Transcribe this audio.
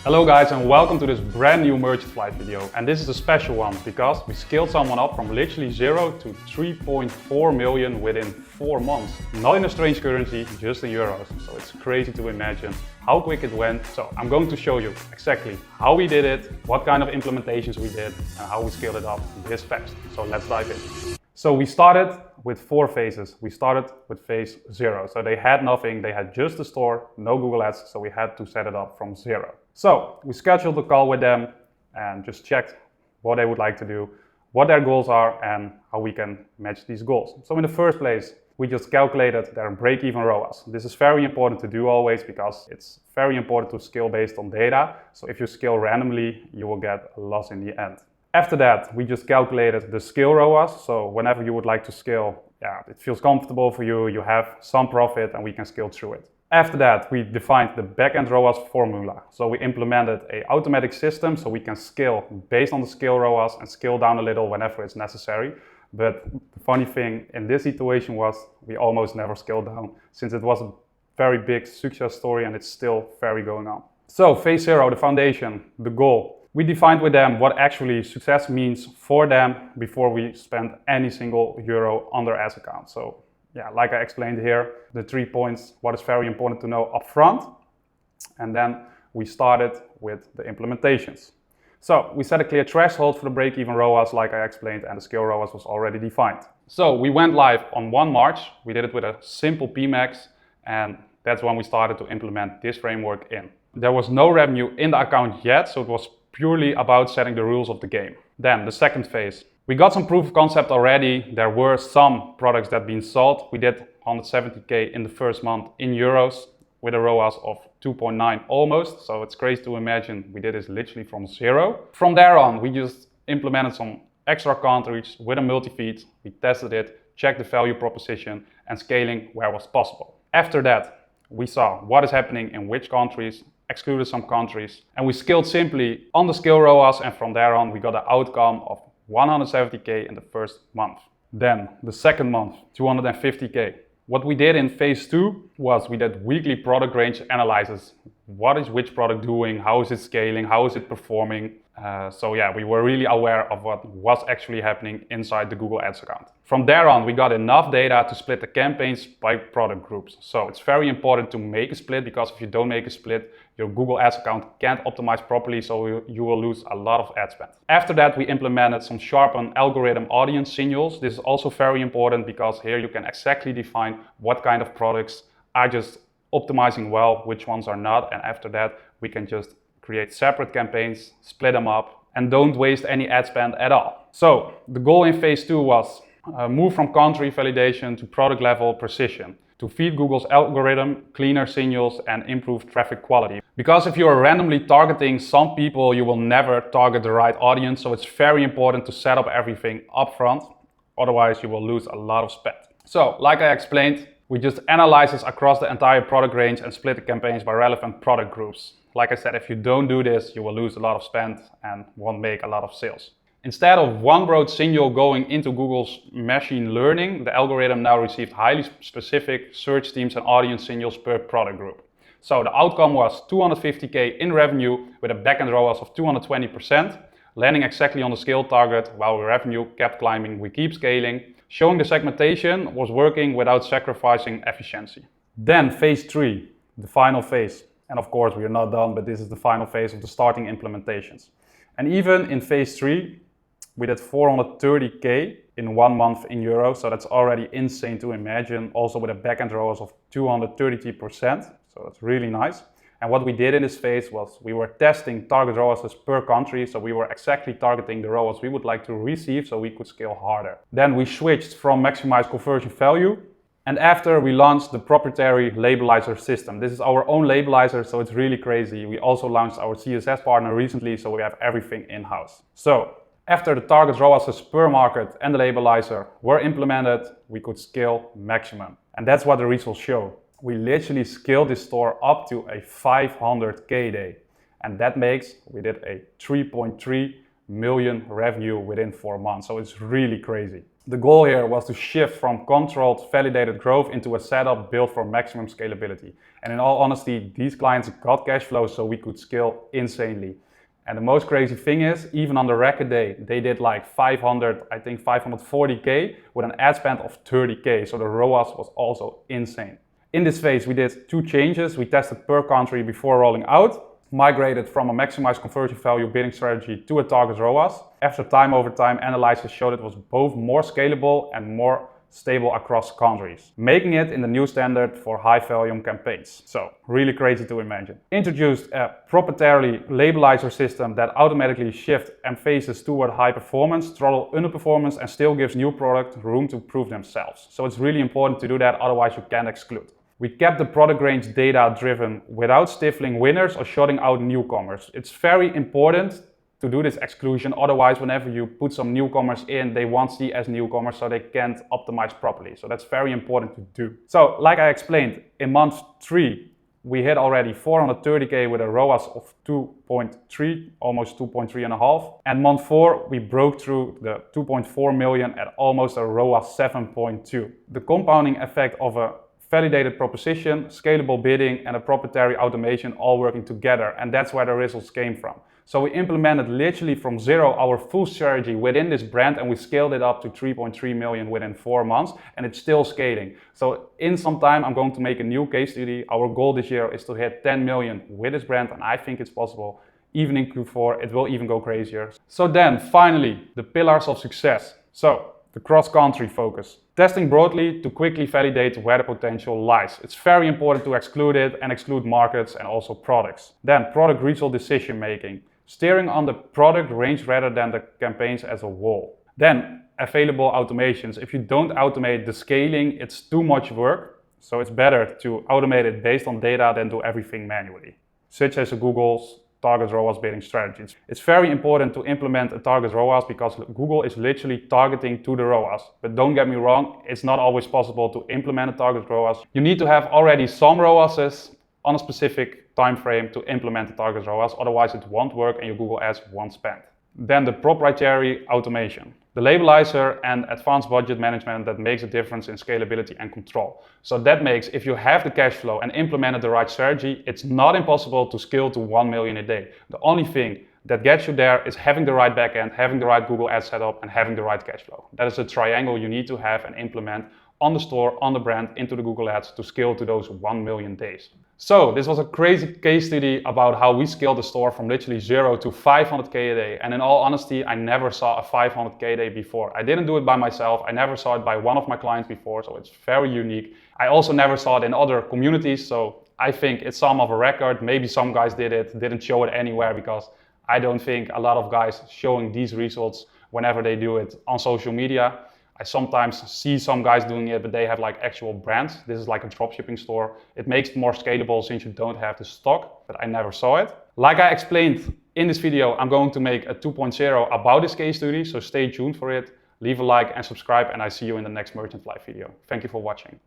Hello guys, and welcome to this brand new merchant flight video. And this is a special one because we scaled someone up from literally 0 to 3.4 million within 4 months. Not in a strange currency, just in euros. So it's crazy to imagine how quick it went. So I'm going to show you exactly how we did it, what kind of implementations we did, and how we scaled it up this fast. So let's dive in. So we started with 4 phases. We started with phase 0. So they had nothing, they had just the store, no Google Ads, so we had to set it up from 0. So we scheduled a call with them and just checked what they would like to do, what their goals are, and how we can match these goals. So in the first place, we just calculated their break-even ROAS. This is very important to do always because it's very important to scale based on data. So if you scale randomly, you will get a loss in the end. After that, we just calculated the scale ROAS. So whenever you would like to scale, it feels comfortable for you, you have some profit and we can scale through it. After that, we defined the backend ROAS formula. So we implemented an automatic system so we can scale based on the scale ROAS and scale down a little whenever it's necessary. But the funny thing in this situation was we almost never scaled down since it was a very big success story and it's still very going on. So phase 0, the foundation, the goal. We defined with them what actually success means for them before we spend any single euro on their ads account. So like I explained here, the 3 points, what is very important to know upfront. And then we started with the implementations. So we set a clear threshold for the break-even ROAS, like I explained, and the scale ROAS was already defined. So we went live on 1 March. We did it with a simple PMAX, and that's when we started to implement this framework in. There was no revenue in the account yet, so it was purely about setting the rules of the game. Then the second phase. We got some proof of concept already. There were some products that been sold. We did 170K in the first month in euros with a ROAS of 2.9 almost. So it's crazy to imagine we did this literally from 0. From there on, we just implemented some extra countries with a multi-feed. We tested it, checked the value proposition and scaling where was possible. After that, we saw what is happening in which countries, excluded some countries, and we scaled simply on the scale ROAS, and from there on we got an outcome of 170K in the first month. Then the second month, 250K. What we did in phase 2 was we did weekly product range analysis. What is which product doing? How is it scaling? How is it performing? We were really aware of what was actually happening inside the Google Ads account. From there on, we got enough data to split the campaigns by product groups. So it's very important to make a split because if you don't make a split, your Google Ads account can't optimize properly, so you will lose a lot of ad spend. After that, we implemented some sharpened algorithm audience signals. This is also very important because here you can exactly define what kind of products are just optimizing well, which ones are not. And after that, we can just create separate campaigns, split them up, and don't waste any ad spend at all. So the goal in phase 2 was move from country validation to product level precision, to feed Google's algorithm, cleaner signals, and improve traffic quality. Because if you are randomly targeting some people, you will never target the right audience. So it's very important to set up everything upfront. Otherwise, you will lose a lot of spend. So like I explained, we just analyze this across the entire product range and split the campaigns by relevant product groups. Like I said, if you don't do this, you will lose a lot of spend and won't make a lot of sales. Instead of one broad signal going into Google's machine learning, the algorithm now received highly specific search teams and audience signals per product group. So the outcome was 250K in revenue with a backend ROAS of 220%, landing exactly on the scale target while revenue kept climbing. We keep scaling, showing the segmentation was working without sacrificing efficiency. Then phase 3, the final phase. And of course, we are not done, but this is the final phase of the starting implementations. And even in phase 3, we did 430K in 1 month in euros. So that's already insane to imagine. Also with a backend ROAS of 233%. So that's really nice. And what we did in this phase was we were testing target ROASs per country. So we were exactly targeting the ROAS we would like to receive so we could scale harder. Then we switched from maximize conversion value. And after we launched the proprietary labelizer system. This is our own labelizer, so it's really crazy. We also launched our CSS partner recently, so we have everything in-house. So after the target ROASs per market and the labelizer were implemented, we could scale maximum. And that's what the results show. We literally scaled this store up to a 500K day. And that makes, we did a 3.3 million revenue within 4 months. So it's really crazy. The goal here was to shift from controlled, validated growth into a setup built for maximum scalability. And in all honesty, these clients got cash flow so we could scale insanely. And the most crazy thing is, even on the record day, they did like 540K with an ad spend of 30K. So the ROAS was also insane. In this phase, we did two changes. We tested per country before rolling out, migrated from a maximized conversion value bidding strategy to a target ROAS. After time over time, analysis showed it was both more scalable and more stable across countries, making it in the new standard for high volume campaigns. So really crazy to imagine. Introduced a proprietary labelizer system that automatically shifts emphasis toward high performance, throttle underperformance, and still gives new product room to prove themselves. So it's really important to do that, otherwise you can't exclude. We kept the product range data driven without stifling winners or shutting out newcomers. It's very important to do this exclusion, otherwise whenever you put some newcomers in, they won't see as newcomers, so they can't optimize properly. So that's very important to do. So like I explained, in month 3 we hit already 430K with a ROAS of 2.3, almost 2.3.5. And month 4 we broke through the 2.4 million at almost a ROAS 7.2. The compounding effect of a validated proposition, scalable bidding, and a proprietary automation all working together, and that's where the results came from. So we implemented literally from zero our full strategy within this brand, and we scaled it up to 3.3 million within 4 months, and it's still scaling. So in some time I'm going to make a new case study. Our goal this year is to hit 10 million with this brand, and I think it's possible. Even in Q4 it will even go crazier. So then finally, the pillars of success. So the cross-country focus. Testing broadly to quickly validate where the potential lies. It's very important to exclude it and exclude markets and also products. Then product result decision making. Steering on the product range rather than the campaigns as a whole. Then available automations. If you don't automate the scaling, it's too much work. So it's better to automate it based on data than do everything manually, such as Google's target ROAS bidding strategies. It's very important to implement a target ROAS because Google is literally targeting to the ROAS. But don't get me wrong, it's not always possible to implement a target ROAS. You need to have already some ROASes on a specific time frame to implement the target ROAS, otherwise it won't work and your Google ads won't spend. Then the proprietary automation. The labelizer and advanced budget management that makes a difference in scalability and control. So that makes, if you have the cash flow and implemented the right strategy, it's not impossible to scale to 1 million a day. The only thing that gets you there is having the right backend, having the right Google Ads setup, and having the right cash flow. That is a triangle you need to have and implement on the store, on the brand, into the Google Ads to scale to those 1 million days. So this was a crazy case study about how we scaled the store from literally 0 to 500K a day. And in all honesty, I never saw a 500K a day before. I didn't do it by myself. I never saw it by one of my clients before, so it's very unique. I also never saw it in other communities, so I think it's some of a record. Maybe some guys did it, didn't show it anywhere, because I don't think a lot of guys showing these results whenever they do it on social media. I sometimes see some guys doing it, but they have like actual brands. This is like a dropshipping store. It makes it more scalable since you don't have the stock, but I never saw it. Like I explained in this video, I'm going to make a 2.0 about this case study, so stay tuned for it. Leave a like and subscribe, and I see you in the next Merchant Live video. Thank you for watching.